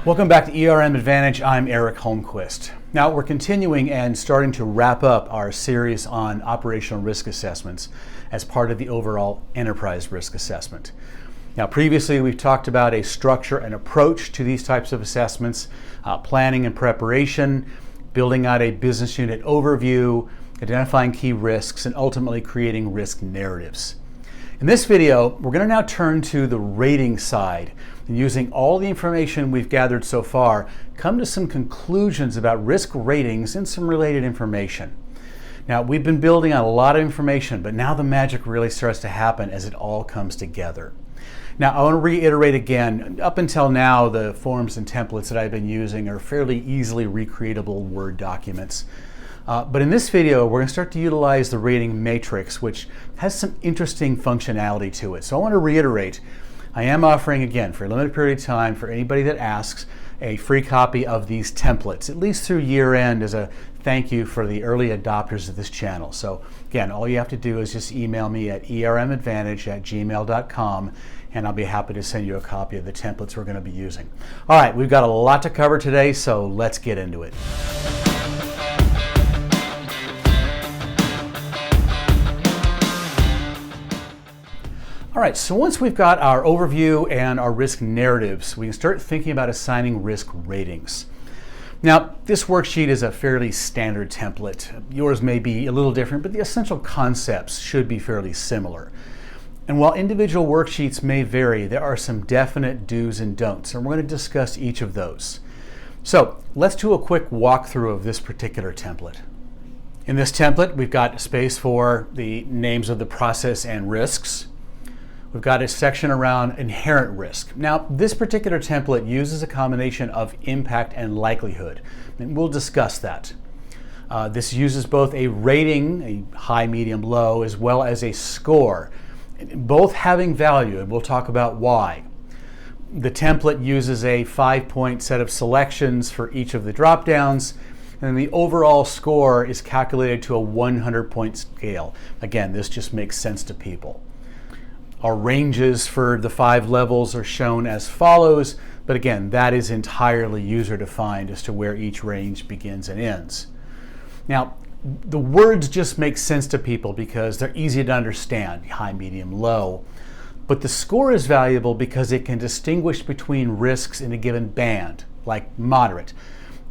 Welcome back to ERM Advantage. I'm Eric Holmquist. Now we're continuing and starting to wrap up our series on operational risk assessments as part of the overall enterprise risk assessment. Now previously we've talked about a structure and approach to these types of assessments, planning and preparation, building out a business unit overview, identifying key risks, and ultimately creating risk narratives. In this video, we're going to now turn to the rating side and using all the information we've gathered so far, come to some conclusions about risk ratings and some related information. Now, we've been building on a lot of information, but now the magic really starts to happen as it all comes together. Now, I want to reiterate again, up until now, the forms and templates that I've been using are fairly easily recreatable Word documents. But in this video, we're going to start to utilize the rating matrix, which has some interesting functionality to it. So I want to reiterate, I am offering, again, for a limited period of time, for anybody that asks, a free copy of these templates, at least through year end, as a thank you for the early adopters of this channel. So again, all you have to do is just email me at ermadvantage@gmail.com, and I'll be happy to send you a copy of the templates we're going to be using. All right, we've got a lot to cover today, so let's get into it. All right, so once we've got our overview and our risk narratives, we can start thinking about assigning risk ratings. Now, this worksheet is a fairly standard template. Yours may be a little different, but the essential concepts should be fairly similar. And while individual worksheets may vary, there are some definite do's and don'ts, and we're going to discuss each of those. So let's do a quick walkthrough of this particular template. In this template, we've got space for the names of the process and risks. We've got a section around inherent risk. Now, this particular template uses a combination of impact and likelihood, and we'll discuss that. This uses both a rating, a high, medium, low, as well as a score, both having value, and we'll talk about why. The template uses a 5-point set of selections for each of the drop-downs, and the overall score is calculated to a 100-point scale. Again, this just makes sense to people. Our ranges for the 5 levels are shown as follows, but again, that is entirely user-defined as to where each range begins and ends. Now, the words just make sense to people because they're easy to understand, high, medium, low, but the score is valuable because it can distinguish between risks in a given band, like moderate.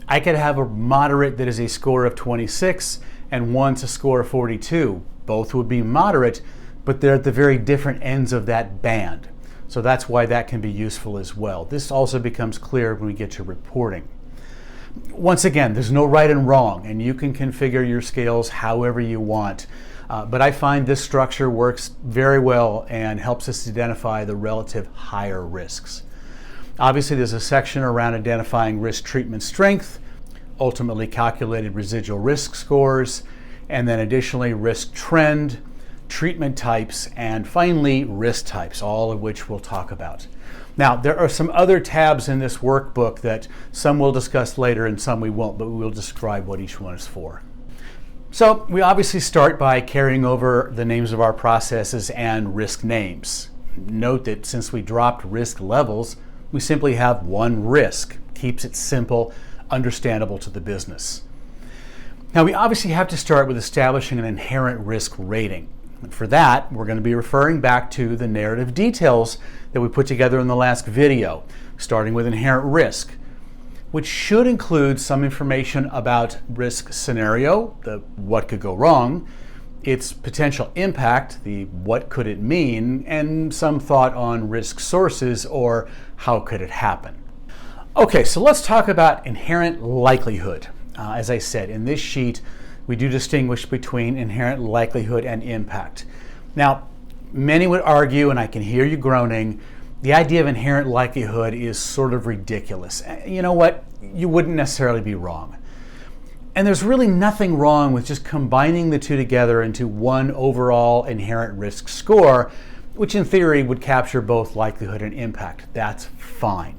I could have a moderate that is a score of 26 and one's a score of 42. Both would be moderate, but they're at the very different ends of that band. So that's why that can be useful as well. This also becomes clear when we get to reporting. Once again, there's no right and wrong, and you can configure your scales however you want. But I find this structure works very well and helps us identify the relative higher risks. Obviously, there's a section around identifying risk treatment strength, ultimately calculated residual risk scores, and then additionally risk trend, treatment types, and finally risk types, all of which we'll talk about. Now, there are some other tabs in this workbook that some we'll discuss later and some we won't, but we will describe what each one is for. So we obviously start by carrying over the names of our processes and risk names. Note that since we dropped risk levels, we simply have one risk. Keeps it simple, understandable to the business. Now, we obviously have to start with establishing an inherent risk rating. And for that, we're going to be referring back to the narrative details that we put together in the last video, starting with inherent risk, which should include some information about risk scenario, the what could go wrong, its potential impact, the what could it mean, and some thought on risk sources or how could it happen. Okay, so let's talk about inherent likelihood. As I said, in this sheet, we do distinguish between inherent likelihood and impact. Now, many would argue, and I can hear you groaning, the idea of inherent likelihood is sort of ridiculous. You know what? You wouldn't necessarily be wrong. And there's really nothing wrong with just combining the two together into one overall inherent risk score, which in theory would capture both likelihood and impact. That's fine.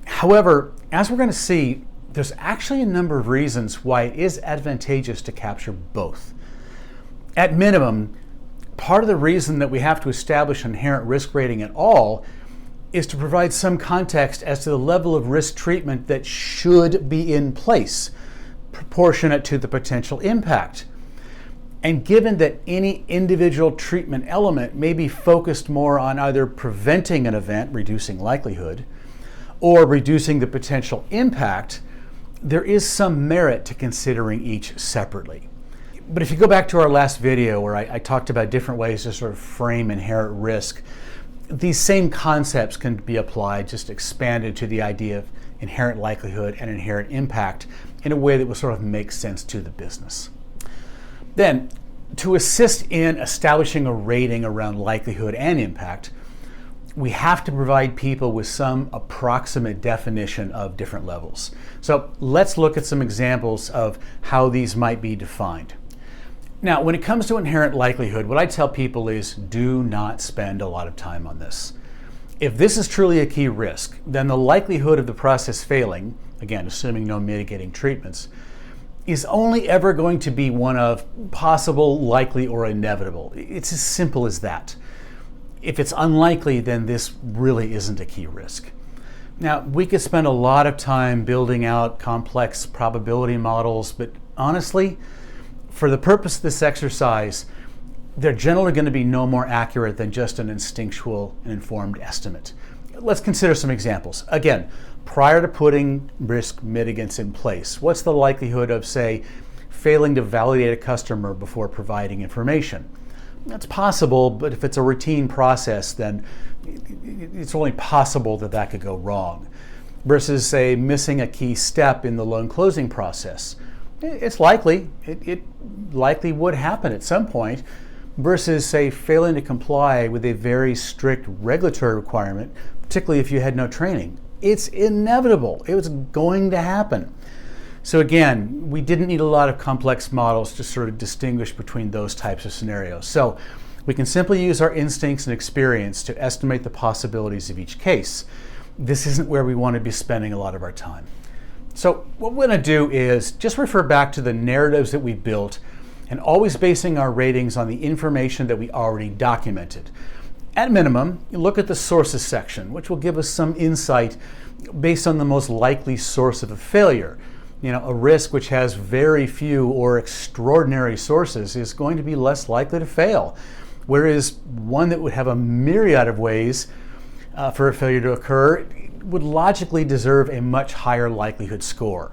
However, as we're going to see, there's actually a number of reasons why it is advantageous to capture both. At minimum, part of the reason that we have to establish inherent risk rating at all is to provide some context as to the level of risk treatment that should be in place, proportionate to the potential impact. And given that any individual treatment element may be focused more on either preventing an event, reducing likelihood, or reducing the potential impact, there is some merit to considering each separately. But if you go back to our last video where I talked about different ways to sort of frame inherent risk, these same concepts can be applied, just expanded to the idea of inherent likelihood and inherent impact in a way that will sort of make sense to the business. Then, to assist in establishing a rating around likelihood and impact, we have to provide people with some approximate definition of different levels. So let's look at some examples of how these might be defined. Now, when it comes to inherent likelihood, what I tell people is do not spend a lot of time on this. If this is truly a key risk, then the likelihood of the process failing, again, assuming no mitigating treatments, is only ever going to be one of possible, likely, or inevitable. It's as simple as that. If it's unlikely, then this really isn't a key risk. Now, we could spend a lot of time building out complex probability models, but honestly, for the purpose of this exercise, they're generally going to be no more accurate than just an instinctual and informed estimate. Let's consider some examples. Again, prior to putting risk mitigants in place, what's the likelihood of, say, failing to validate a customer before providing information? That's possible, but if it's a routine process, then it's only possible that that could go wrong. Versus, say, missing a key step in the loan closing process. It's likely, it likely would happen at some point, versus, say, failing to comply with a very strict regulatory requirement, particularly if you had no training. It's inevitable. It was going to happen. So again, we didn't need a lot of complex models to sort of distinguish between those types of scenarios. So we can simply use our instincts and experience to estimate the possibilities of each case. This isn't where we want to be spending a lot of our time. So what we're going to do is just refer back to the narratives that we built and always basing our ratings on the information that we already documented. At minimum, look at the sources section, which will give us some insight based on the most likely source of a failure. A risk which has very few or extraordinary sources is going to be less likely to fail, whereas one that would have a myriad of ways for a failure to occur would logically deserve a much higher likelihood score.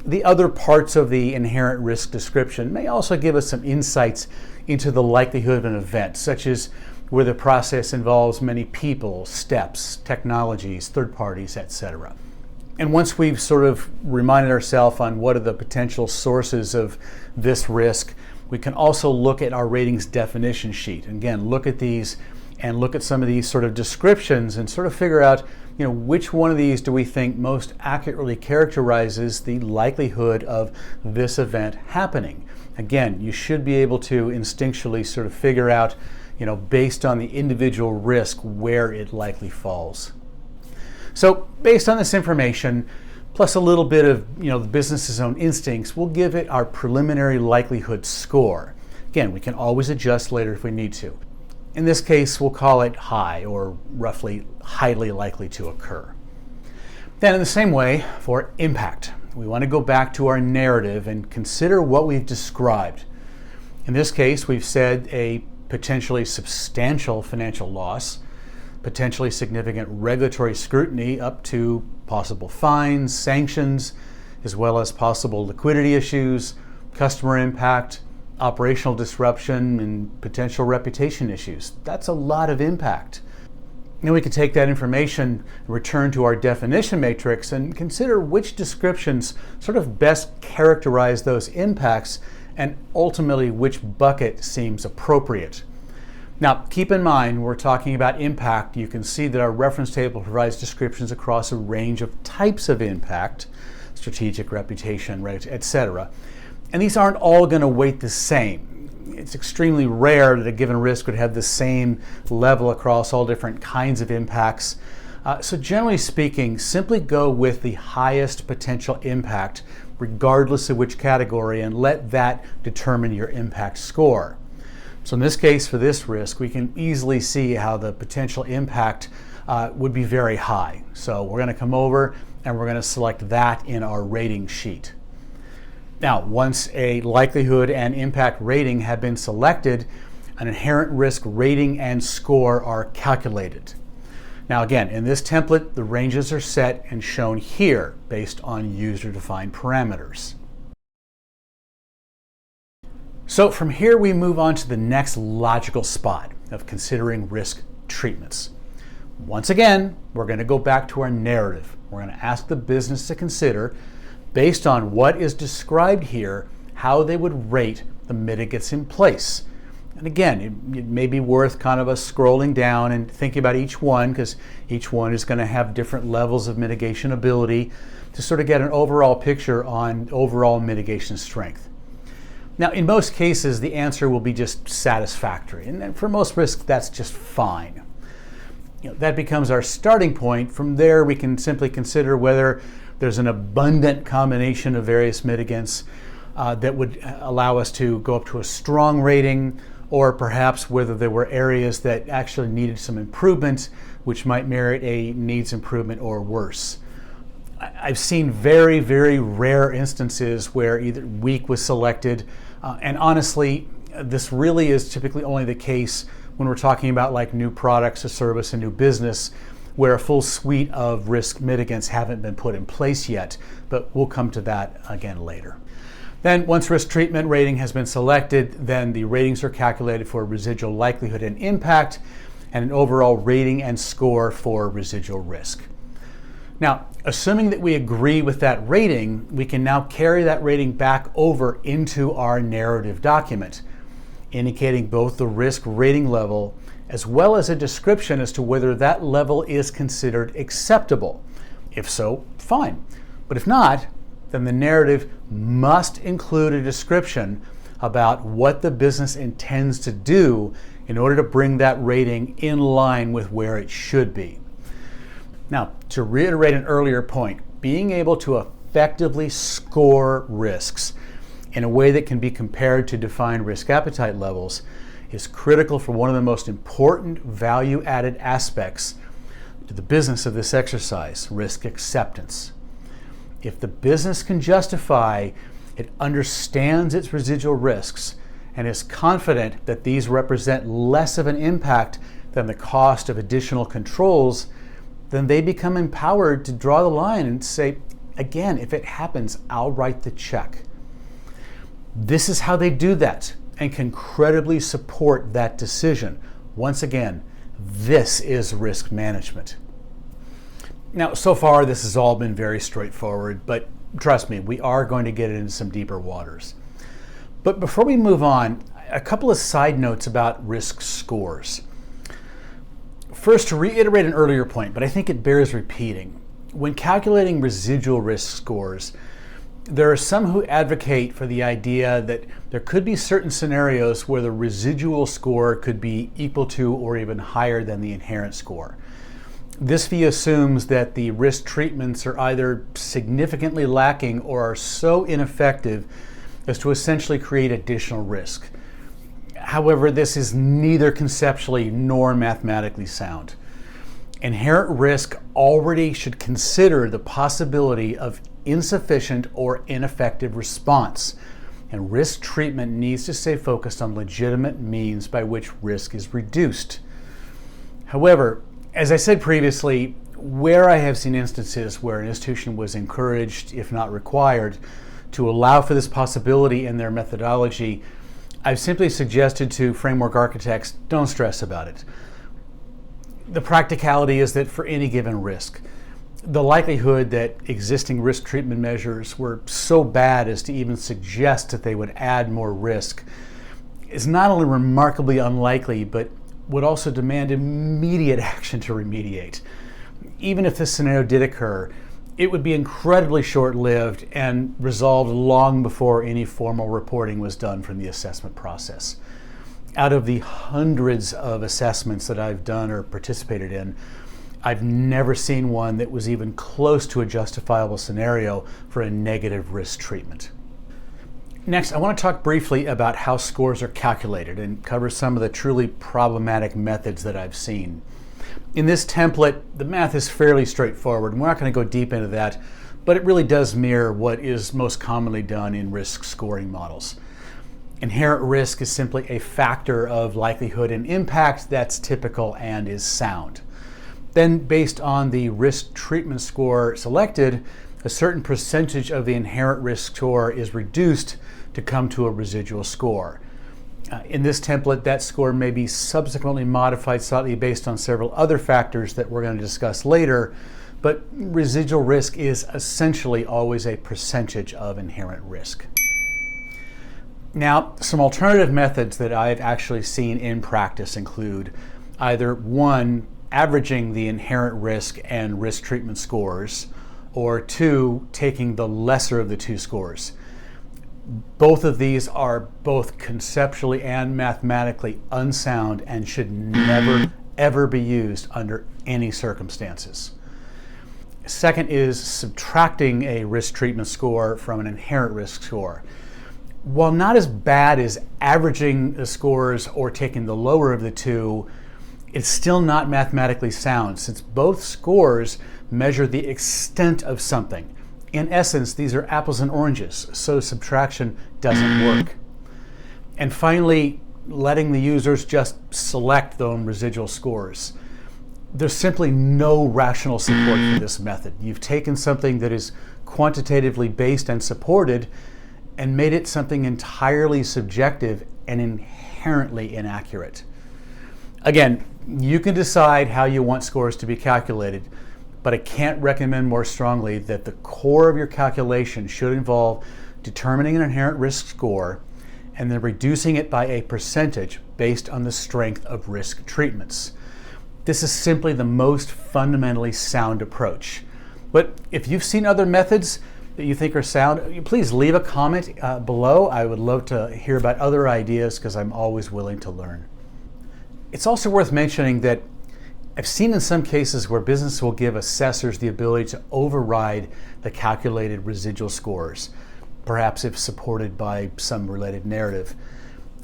The other parts of the inherent risk description may also give us some insights into the likelihood of an event, such as where the process involves many people, steps, technologies, third parties, etc. And once we've sort of reminded ourselves on what are the potential sources of this risk, we can also look at our ratings definition sheet. Again, look at these and look at some of these sort of descriptions and sort of figure out, which one of these do we think most accurately characterizes the likelihood of this event happening. Again, you should be able to instinctually sort of figure out, based on the individual risk, where it likely falls. So based on this information, plus a little bit of the business's own instincts, we'll give it our preliminary likelihood score. Again, we can always adjust later if we need to. In this case, we'll call it high, or roughly highly likely to occur. Then in the same way, for impact, we want to go back to our narrative and consider what we've described. In this case, we've said a potentially substantial financial loss, potentially significant regulatory scrutiny up to possible fines, sanctions, as well as possible liquidity issues, customer impact, operational disruption, and potential reputation issues. That's a lot of impact. Then we can take that information, return to our definition matrix, and consider which descriptions sort of best characterize those impacts and ultimately which bucket seems appropriate. Now, keep in mind, we're talking about impact. You can see that our reference table provides descriptions across a range of types of impact, strategic, reputation, etc. And these aren't all going to weight the same. It's extremely rare that a given risk would have the same level across all different kinds of impacts. So generally speaking, simply go with the highest potential impact, regardless of which category, and let that determine your impact score. So in this case, for this risk, we can easily see how the potential impact would be very high. So we're going to come over and we're going to select that in our rating sheet. Now, once a likelihood and impact rating have been selected, an inherent risk rating and score are calculated. Now again, in this template, the ranges are set and shown here based on user-defined parameters. So from here, we move on to the next logical spot of considering risk treatments. Once again, we're going to go back to our narrative. We're going to ask the business to consider, based on what is described here, how they would rate the mitigants in place. And again, it may be worth kind of us scrolling down and thinking about each one, because each one is going to have different levels of mitigation ability to sort of get an overall picture on overall mitigation strength. Now, in most cases, the answer will be just satisfactory, and for most risks, that's just fine. That becomes our starting point. From there, we can simply consider whether there's an abundant combination of various mitigants that would allow us to go up to a strong rating, or perhaps whether there were areas that actually needed some improvement, which might merit a needs improvement or worse. I've seen very, very rare instances where either weak was selected, and honestly, this really is typically only the case when we're talking about like new products or service and new business, where a full suite of risk mitigants haven't been put in place yet, but we'll come to that again later. Then once risk treatment rating has been selected, then the ratings are calculated for residual likelihood and impact, and an overall rating and score for residual risk. Now, assuming that we agree with that rating, we can now carry that rating back over into our narrative document, indicating both the risk rating level as well as a description as to whether that level is considered acceptable. If so, fine. But if not, then the narrative must include a description about what the business intends to do in order to bring that rating in line with where it should be. Now, to reiterate an earlier point, being able to effectively score risks in a way that can be compared to defined risk appetite levels is critical for one of the most important value-added aspects to the business of this exercise, risk acceptance. If the business can justify, it understands its residual risks, and is confident that these represent less of an impact than the cost of additional controls, then they become empowered to draw the line and say, again, if it happens, I'll write the check. This is how they do that and can credibly support that decision. Once again, this is risk management. Now, so far, this has all been very straightforward, but trust me, we are going to get into some deeper waters. But before we move on, a couple of side notes about risk scores. First, to reiterate an earlier point, but I think it bears repeating. When calculating residual risk scores, there are some who advocate for the idea that there could be certain scenarios where the residual score could be equal to or even higher than the inherent score. This view assumes that the risk treatments are either significantly lacking or are so ineffective as to essentially create additional risk. However, this is neither conceptually nor mathematically sound. Inherent risk already should consider the possibility of insufficient or ineffective response, and risk treatment needs to stay focused on legitimate means by which risk is reduced. However, as I said previously, where I have seen instances where an institution was encouraged, if not required, to allow for this possibility in their methodology, I've simply suggested to framework architects, don't stress about it. The practicality is that for any given risk, the likelihood that existing risk treatment measures were so bad as to even suggest that they would add more risk is not only remarkably unlikely, but would also demand immediate action to remediate. Even if this scenario did occur, it would be incredibly short-lived and resolved long before any formal reporting was done from the assessment process. Out of the hundreds of assessments that I've done or participated in, I've never seen one that was even close to a justifiable scenario for a negative risk treatment. Next, I want to talk briefly about how scores are calculated and cover some of the truly problematic methods that I've seen. In this template, the math is fairly straightforward. We're not going to go deep into that, but it really does mirror what is most commonly done in risk scoring models. Inherent risk is simply a factor of likelihood and impact that's typical and is sound. Then, based on the risk treatment score selected, a certain percentage of the inherent risk score is reduced to come to a residual score. In this template, that score may be subsequently modified slightly based on several other factors that we're going to discuss later, but residual risk is essentially always a percentage of inherent risk. Now, some alternative methods that I've actually seen in practice include either one, averaging the inherent risk and risk treatment scores, or two, taking the lesser of the two scores. Both of these are both conceptually and mathematically unsound and should never, ever be used under any circumstances. Second is subtracting a risk treatment score from an inherent risk score. While not as bad as averaging the scores or taking the lower of the two, it's still not mathematically sound since both scores measure the extent of something. In essence, these are apples and oranges, so subtraction doesn't work. And finally, letting the users just select their own residual scores. There's simply no rational support for this method. You've taken something that is quantitatively based and supported and made it something entirely subjective and inherently inaccurate. Again, you can decide how you want scores to be calculated, but I can't recommend more strongly that the core of your calculation should involve determining an inherent risk score and then reducing it by a percentage based on the strength of risk treatments. This is simply the most fundamentally sound approach. But if you've seen other methods that you think are sound, please leave a comment below. I would love to hear about other ideas because I'm always willing to learn. It's also worth mentioning that I've seen in some cases where business will give assessors the ability to override the calculated residual scores, perhaps if supported by some related narrative.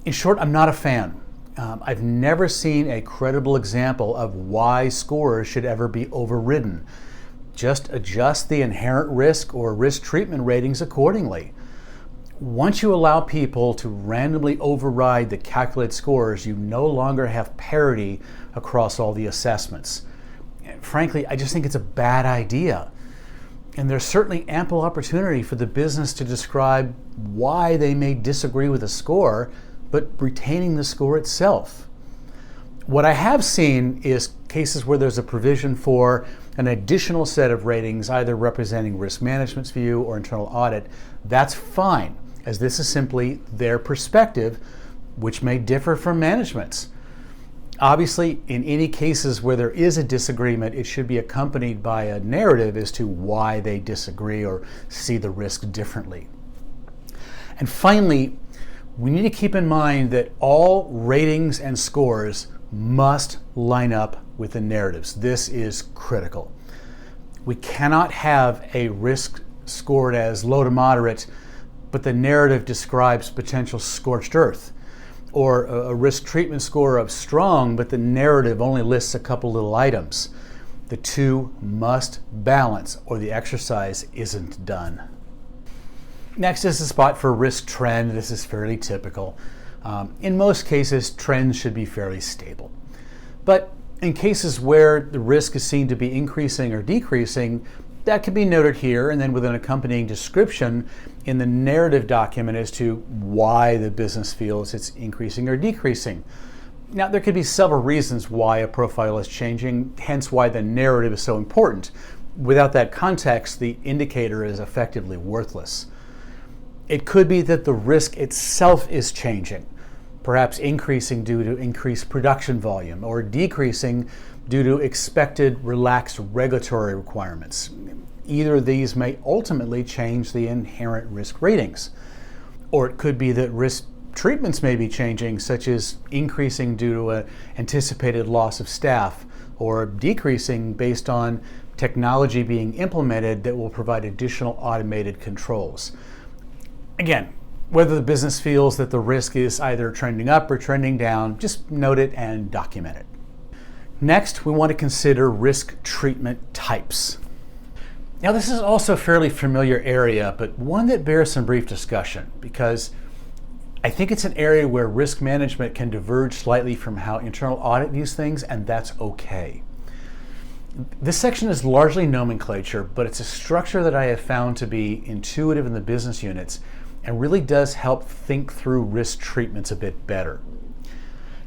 In short, I'm not a fan. I've never seen a credible example of why scores should ever be overridden. Just adjust the inherent risk or risk treatment ratings accordingly. Once you allow people to randomly override the calculated scores, you no longer have parity across all the assessments. Frankly, I just think it's a bad idea. And there's certainly ample opportunity for the business to describe why they may disagree with a score, but retaining the score itself. What I have seen is cases where there's a provision for an additional set of ratings, either representing risk management's view or internal audit. That's fine, as this is simply their perspective, which may differ from management's. Obviously, in any cases where there is a disagreement, it should be accompanied by a narrative as to why they disagree or see the risk differently. And finally, we need to keep in mind that all ratings and scores must line up with the narratives. This is critical. We cannot have a risk scored as low to moderate, but the narrative describes potential scorched earth, or a risk treatment score of strong, but the narrative only lists a couple little items. The two must balance, or the exercise isn't done. Next is the spot for risk trend. This is fairly typical. In most cases, trends should be fairly stable. But in cases where the risk is seen to be increasing or decreasing, that can be noted here and then with an accompanying description in the narrative document as to why the business feels it's increasing or decreasing. Now, there could be several reasons why a profile is changing, hence why the narrative is so important. Without that context, the indicator is effectively worthless. It could be that the risk itself is changing, perhaps increasing due to increased production volume or decreasing due to expected relaxed regulatory requirements. Either of these may ultimately change the inherent risk ratings. Or it could be that risk treatments may be changing, such as increasing due to an anticipated loss of staff or decreasing based on technology being implemented that will provide additional automated controls. Again, whether the business feels that the risk is either trending up or trending down, just note it and document it. Next, we want to consider risk treatment types. Now, this is also a fairly familiar area, but one that bears some brief discussion because I think it's an area where risk management can diverge slightly from how internal audit views things, and that's okay. This section is largely nomenclature, but it's a structure that I have found to be intuitive in the business units and really does help think through risk treatments a bit better.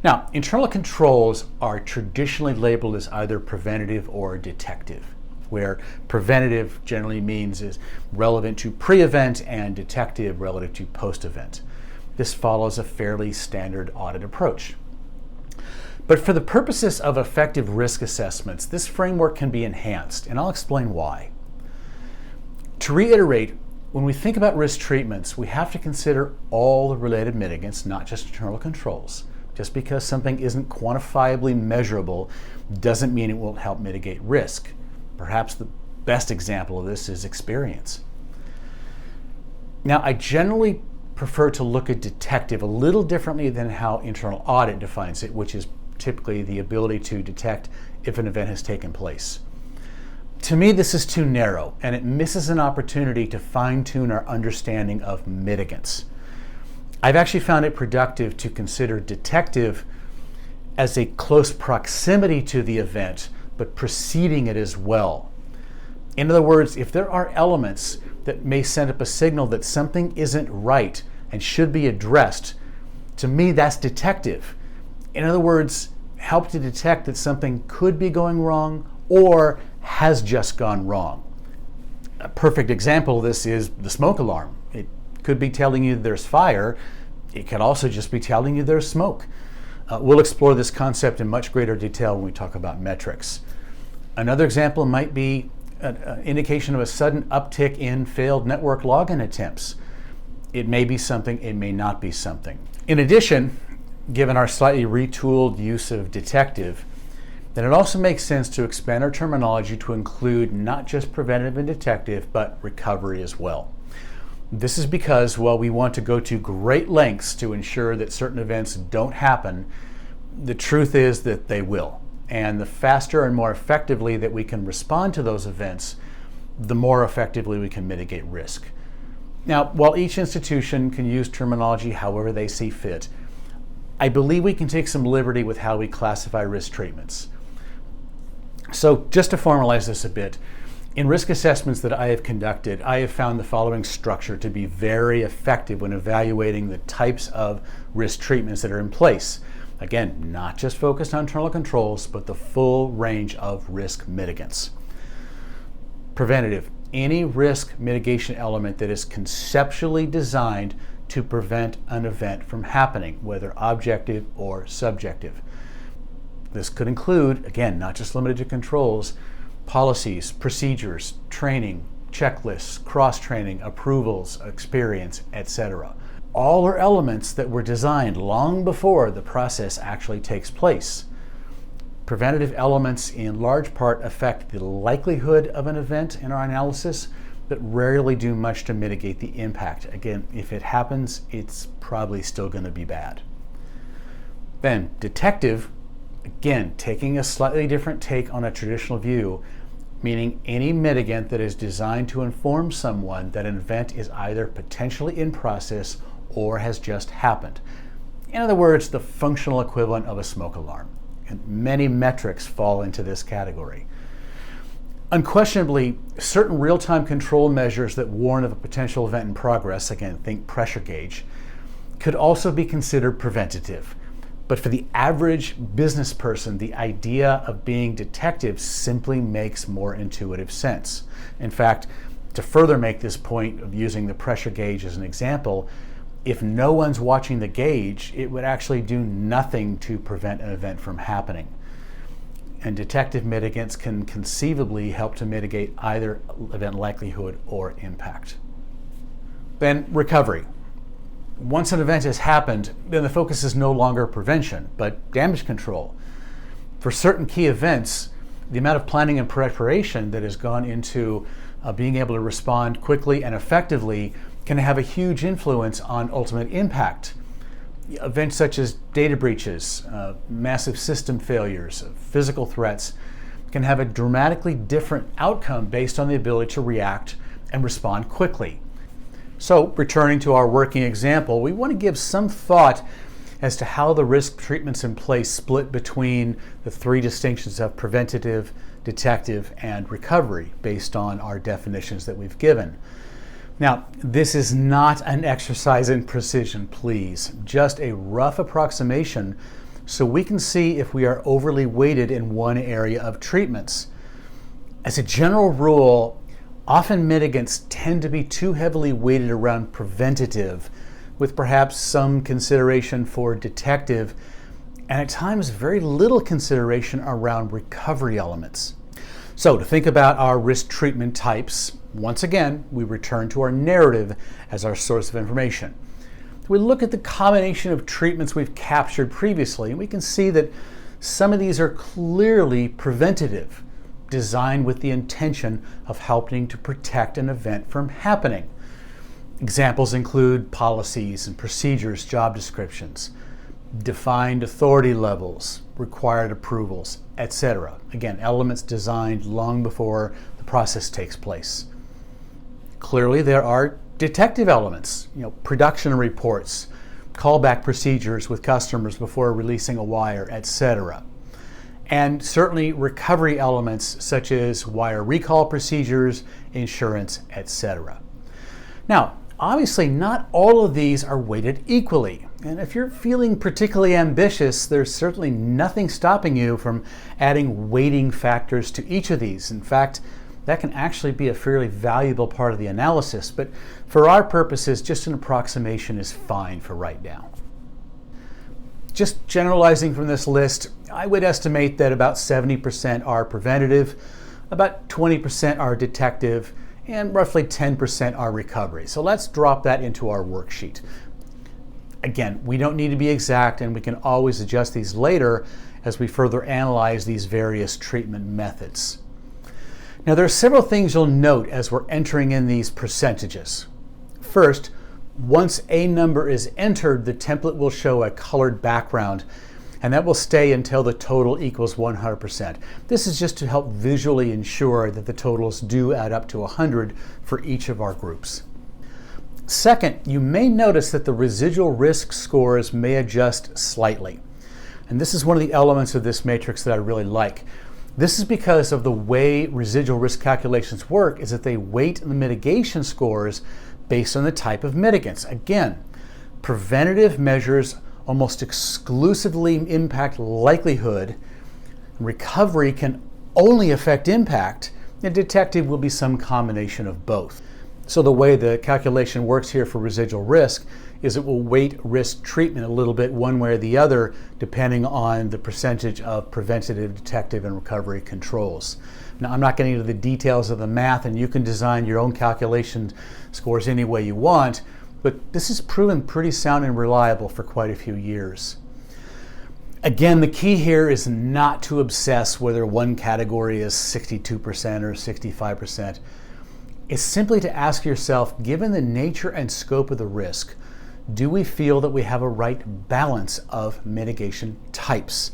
Now, internal controls are traditionally labeled as either preventative or detective, where preventative generally means is relevant to pre-event and detective relative to post-event. This follows a fairly standard audit approach. But for the purposes of effective risk assessments, this framework can be enhanced, and I'll explain why. To reiterate, when we think about risk treatments, we have to consider all the related mitigants, not just internal controls. Just because something isn't quantifiably measurable doesn't mean it won't help mitigate risk. Perhaps the best example of this is experience. Now, I generally prefer to look at detective a little differently than how internal audit defines it, which is typically the ability to detect if an event has taken place. To me, this is too narrow, and it misses an opportunity to fine-tune our understanding of mitigants. I've actually found it productive to consider detective as a close proximity to the event, but preceding it as well. In other words, if there are elements that may send up a signal that something isn't right and should be addressed, to me that's detective. In other words, help to detect that something could be going wrong or has just gone wrong. A perfect example of this is the smoke alarm. It could be telling you there's fire. It could also just be telling you there's smoke. We'll explore this concept in much greater detail when we talk about metrics. Another example might be an indication of a sudden uptick in failed network login attempts. It may be something, it may not be something. In addition, given our slightly retooled use of detective, then it also makes sense to expand our terminology to include not just preventative and detective, but recovery as well. This is because while we want to go to great lengths to ensure that certain events don't happen, the truth is that they will. And the faster and more effectively that we can respond to those events, the more effectively we can mitigate risk. Now, while each institution can use terminology however they see fit, I believe we can take some liberty with how we classify risk treatments. So just to formalize this a bit, in risk assessments that I have conducted, I have found the following structure to be very effective when evaluating the types of risk treatments that are in place. Again, not just focused on internal controls, but the full range of risk mitigants. Preventative, any risk mitigation element that is conceptually designed to prevent an event from happening, whether objective or subjective. This could include, again, not just limited to controls, policies, procedures, training, checklists, cross-training, approvals, experience, etc. All are elements that were designed long before the process actually takes place. Preventative elements in large part affect the likelihood of an event in our analysis, but rarely do much to mitigate the impact. Again, if it happens, it's probably still going to be bad. Then, detective, again, taking a slightly different take on a traditional view, meaning any mitigant that is designed to inform someone that an event is either potentially in process or has just happened. In other words, the functional equivalent of a smoke alarm. And many metrics fall into this category. Unquestionably, certain real-time control measures that warn of a potential event in progress, again, think pressure gauge, could also be considered preventative. But for the average business person, the idea of being detective simply makes more intuitive sense. In fact, to further make this point of using the pressure gauge as an example, if no one's watching the gauge, it would actually do nothing to prevent an event from happening. And detective mitigants can conceivably help to mitigate either event likelihood or impact. Then recovery. Once an event has happened, then the focus is no longer prevention, but damage control. For certain key events, the amount of planning and preparation that has gone into being able to respond quickly and effectively can have a huge influence on ultimate impact. Events such as data breaches, massive system failures, physical threats can have a dramatically different outcome based on the ability to react and respond quickly. So, returning to our working example, we want to give some thought as to how the risk treatments in place split between the three distinctions of preventative, detective, and recovery based on our definitions that we've given. Now, this is not an exercise in precision, please, just a rough approximation so we can see if we are overly weighted in one area of treatments. As a general rule, often mitigants tend to be too heavily weighted around preventative, with perhaps some consideration for detective, and at times very little consideration around recovery elements. So to think about our risk treatment types, once again, we return to our narrative as our source of information. We look at the combination of treatments we've captured previously, and we can see that some of these are clearly preventative, designed with the intention of helping to protect an event from happening. Examples include policies and procedures, job descriptions, defined authority levels, required approvals, etc. Again, elements designed long before the process takes place. Clearly, there are detective elements, production reports, callback procedures with customers before releasing a wire, etc. And certainly recovery elements such as wire recall procedures, insurance, etc. Now, obviously not all of these are weighted equally. And if you're feeling particularly ambitious, there's certainly nothing stopping you from adding weighting factors to each of these. In fact, that can actually be a fairly valuable part of the analysis. But for our purposes, just an approximation is fine for right now. Just generalizing from this list, I would estimate that about 70% are preventative, about 20% are detective, and roughly 10% are recovery. So let's drop that into our worksheet. Again, we don't need to be exact, and we can always adjust these later as we further analyze these various treatment methods. Now, there are several things you'll note as we're entering in these percentages. First, once a number is entered, the template will show a colored background, and that will stay until the total equals 100%. This is just to help visually ensure that the totals do add up to 100 for each of our groups. Second, you may notice that the residual risk scores may adjust slightly. And this is one of the elements of this matrix that I really like. This is because of the way residual risk calculations work is that they weight the mitigation scores based on the type of mitigants. Again, preventative measures almost exclusively impact likelihood. Recovery can only affect impact, and detective will be some combination of both. So the way the calculation works here for residual risk is it will weight risk treatment a little bit one way or the other depending on the percentage of preventative, detective, and recovery controls. Now, I'm not getting into the details of the math, and you can design your own calculation scores any way you want, but this has proven pretty sound and reliable for quite a few years. Again, the key here is not to obsess whether one category is 62% or 65%. It's simply to ask yourself, given the nature and scope of the risk, do we feel that we have a right balance of mitigation types?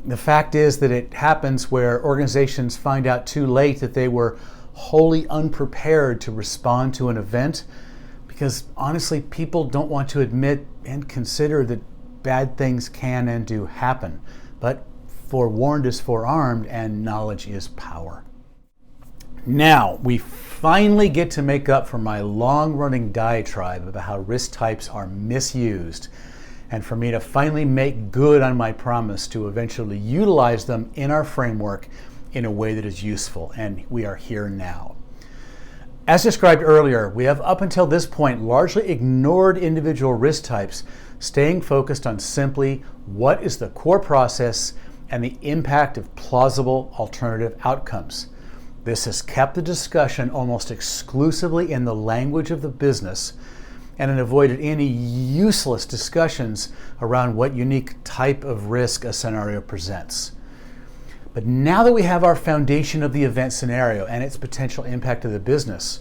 The fact is that it happens where organizations find out too late that they were wholly unprepared to respond to an event, because honestly, people don't want to admit and consider that bad things can and do happen. But forewarned is forearmed, and knowledge is power. Now, we finally get to make up for my long-running diatribe about how risk types are misused, and for me to finally make good on my promise to eventually utilize them in our framework in a way that is useful, and we are here now. As described earlier, we have up until this point largely ignored individual risk types, staying focused on simply what is the core process and the impact of plausible alternative outcomes. This has kept the discussion almost exclusively in the language of the business, and it avoided any useless discussions around what unique type of risk a scenario presents. But now that we have our foundation of the event scenario and its potential impact to the business,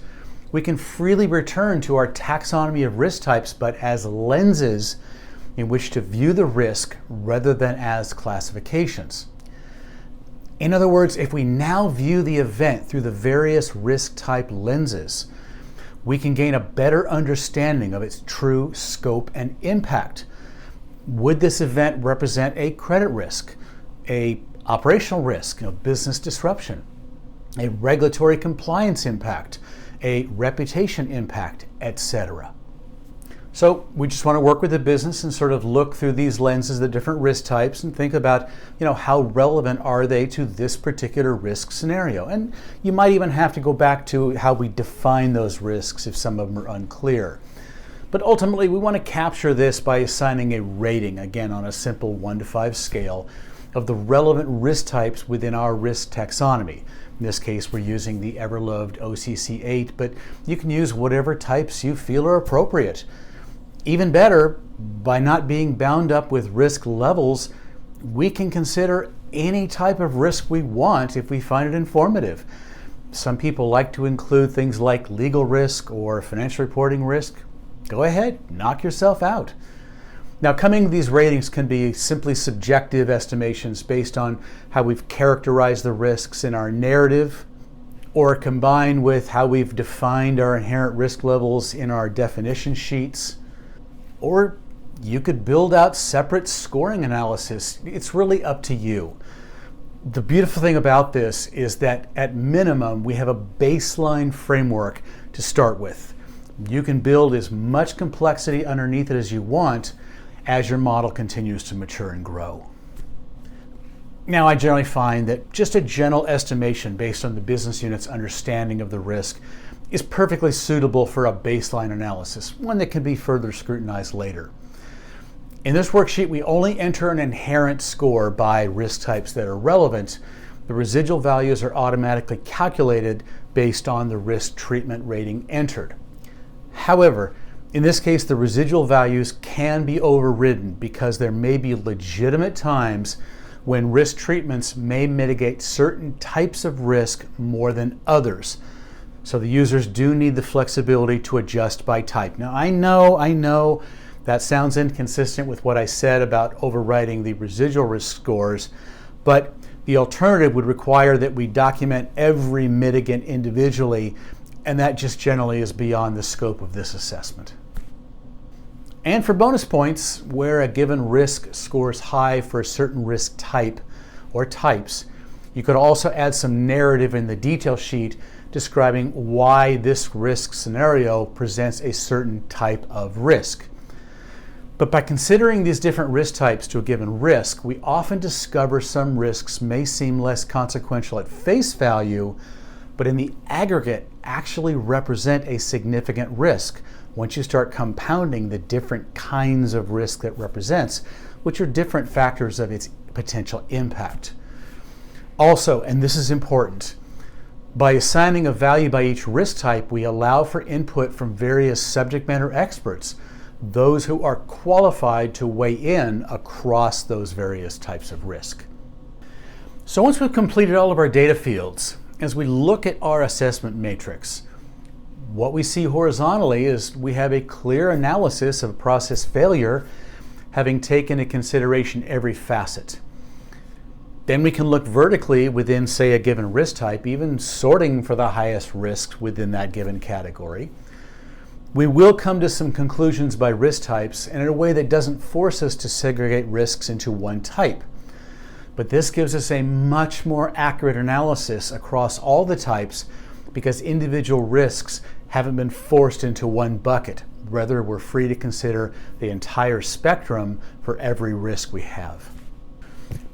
we can freely return to our taxonomy of risk types, but as lenses in which to view the risk rather than as classifications. In other words, if we now view the event through the various risk type lenses, we can gain a better understanding of its true scope and impact. Would this event represent a credit risk, a operational risk, business disruption, a regulatory compliance impact, a reputation impact, etc.? So we just want to work with the business and sort of look through these lenses, the different risk types, and think about, how relevant are they to this particular risk scenario? And you might even have to go back to how we define those risks if some of them are unclear. But ultimately, we want to capture this by assigning a rating, again, on a simple 1 to 5 scale, of the relevant risk types within our risk taxonomy. In this case, we're using the ever-loved OCC 8, but you can use whatever types you feel are appropriate. Even better, by not being bound up with risk levels, we can consider any type of risk we want if we find it informative. Some people like to include things like legal risk or financial reporting risk. Go ahead, knock yourself out. Now, coming to these ratings can be simply subjective estimations based on how we've characterized the risks in our narrative, or combined with how we've defined our inherent risk levels in our definition sheets. Or you could build out separate scoring analysis. It's really up to you. The beautiful thing about this is that at minimum, we have a baseline framework to start with. You can build as much complexity underneath it as you want as your model continues to mature and grow. Now, I generally find that just a general estimation based on the business unit's understanding of the risk is perfectly suitable for a baseline analysis, one that can be further scrutinized later. In this worksheet, we only enter an inherent score by risk types that are relevant. The residual values are automatically calculated based on the risk treatment rating entered. However, in this case, the residual values can be overridden because there may be legitimate times when risk treatments may mitigate certain types of risk more than others. So the users do need the flexibility to adjust by type. Now, I know that sounds inconsistent with what I said about overriding the residual risk scores, but the alternative would require that we document every mitigant individually, and that just generally is beyond the scope of this assessment. And for bonus points, where a given risk scores high for a certain risk type or types, you could also add some narrative in the detail sheet describing why this risk scenario presents a certain type of risk. But by considering these different risk types to a given risk, we often discover some risks may seem less consequential at face value, but in the aggregate actually represent a significant risk once you start compounding the different kinds of risk that represents, which are different factors of its potential impact. Also, and this is important, by assigning a value by each risk type, we allow for input from various subject matter experts, those who are qualified to weigh in across those various types of risk. So once we've completed all of our data fields, as we look at our assessment matrix, what we see horizontally is we have a clear analysis of process failure, having taken into consideration every facet. Then we can look vertically within, say, a given risk type, even sorting for the highest risks within that given category. We will come to some conclusions by risk types, and in a way that doesn't force us to segregate risks into one type. But this gives us a much more accurate analysis across all the types because individual risks haven't been forced into one bucket. Rather, we're free to consider the entire spectrum for every risk we have.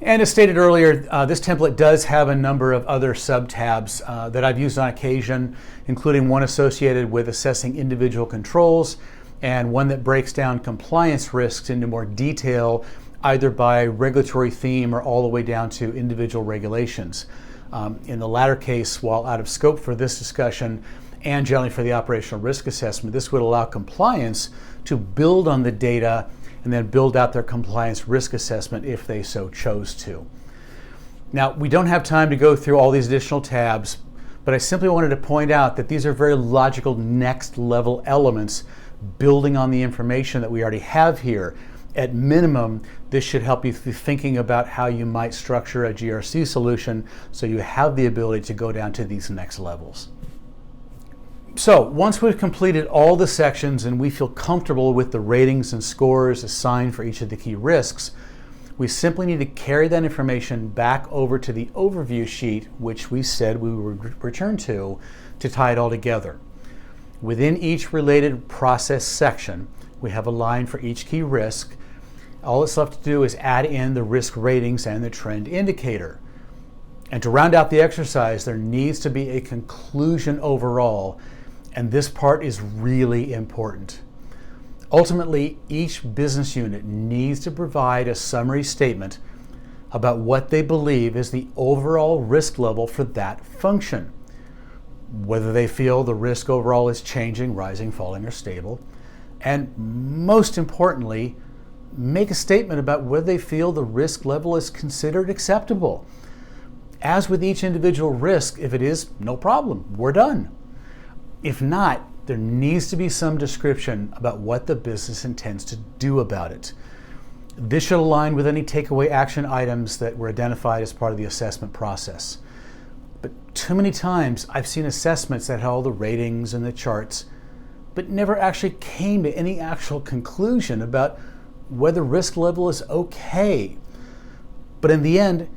And as stated earlier, this template does have a number of other sub-tabs that I've used on occasion, including one associated with assessing individual controls and one that breaks down compliance risks into more detail, either by regulatory theme or all the way down to individual regulations. In the latter case, while out of scope for this discussion and generally for the operational risk assessment, this would allow compliance to build on the data and then build out their compliance risk assessment if they so chose to. Now, we don't have time to go through all these additional tabs, but I simply wanted to point out that these are very logical next level elements building on the information that we already have here At minimum, this should help you through thinking about how you might structure a GRC solution so you have the ability to go down to these next levels. So once we've completed all the sections and we feel comfortable with the ratings and scores assigned for each of the key risks, we simply need to carry that information back over to the overview sheet, which we said we would return to tie it all together. Within each related process section, we have a line for each key risk. All it's left to do is add in the risk ratings and the trend indicator. And to round out the exercise, there needs to be a conclusion overall, and this part is really important. Ultimately, each business unit needs to provide a summary statement about what they believe is the overall risk level for that function, whether they feel the risk overall is changing, rising, falling, or stable, and most importantly, make a statement about whether they feel the risk level is considered acceptable. As with each individual risk, if it is, no problem, we're done. If not, there needs to be some description about what the business intends to do about it. This should align with any takeaway action items that were identified as part of the assessment process. But too many times I've seen assessments that had all the ratings and the charts, but never actually came to any actual conclusion about whether risk level is okay. But in the end,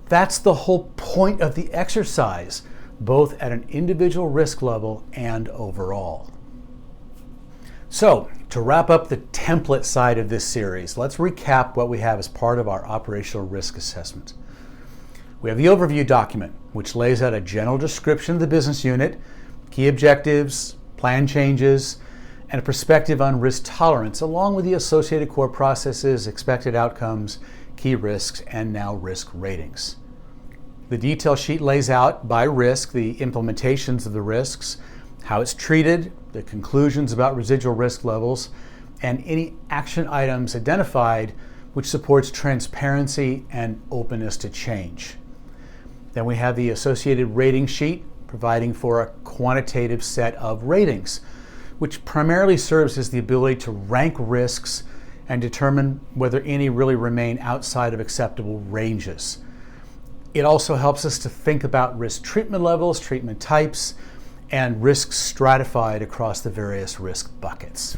that's the whole point of the exercise, both at an individual risk level and overall. So, to wrap up the template side of this series, let's recap what we have as part of our operational risk assessment. We have the overview document, which lays out a general description of the business unit, key objectives, plan changes, and a perspective on risk tolerance, along with the associated core processes, expected outcomes, key risks, and now risk ratings. The detail sheet lays out by risk the implementations of the risks, how it's treated, the conclusions about residual risk levels, and any action items identified which supports transparency and openness to change. Then we have the associated rating sheet providing for a quantitative set of ratings, which primarily serves as the ability to rank risks and determine whether any really remain outside of acceptable ranges. It also helps us to think about risk treatment levels, treatment types, and risks stratified across the various risk buckets.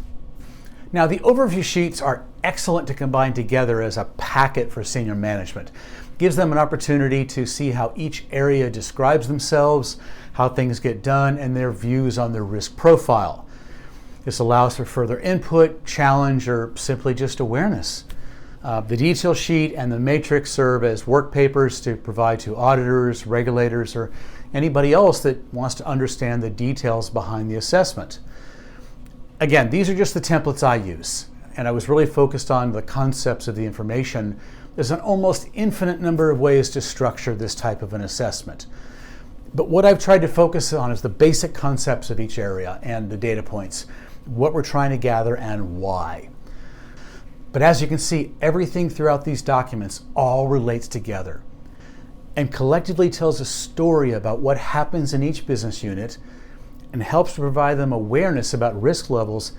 Now, the overview sheets are excellent to combine together as a packet for senior management. It gives them an opportunity to see how each area describes themselves, how things get done, and their views on their risk profile. This allows for further input, challenge, or simply just awareness. The detail sheet and the matrix serve as work papers to provide to auditors, regulators, or anybody else that wants to understand the details behind the assessment. Again, these are just the templates I use, and I was really focused on the concepts of the information. There's an almost infinite number of ways to structure this type of an assessment. But what I've tried to focus on is the basic concepts of each area and the data points, what we're trying to gather and why. But as you can see, everything throughout these documents all relates together and collectively tells a story about what happens in each business unit and helps to provide them awareness about risk levels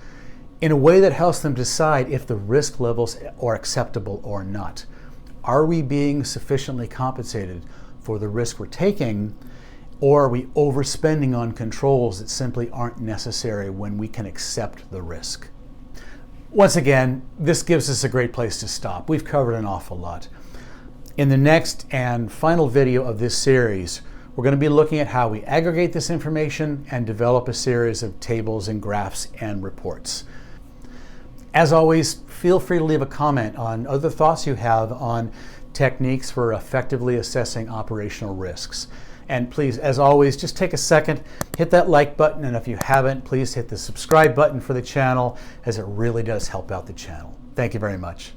in a way that helps them decide if the risk levels are acceptable or not. Are we being sufficiently compensated for the risk we're taking, or are we overspending on controls that simply aren't necessary when we can accept the risk? Once again, this gives us a great place to stop. We've covered an awful lot. In the next and final video of this series, we're going to be looking at how we aggregate this information and develop a series of tables and graphs and reports. As always, feel free to leave a comment on other thoughts you have on techniques for effectively assessing operational risks. And please, as always, just take a second, hit that like button, and if you haven't, please hit the subscribe button for the channel, as it really does help out the channel. Thank you very much.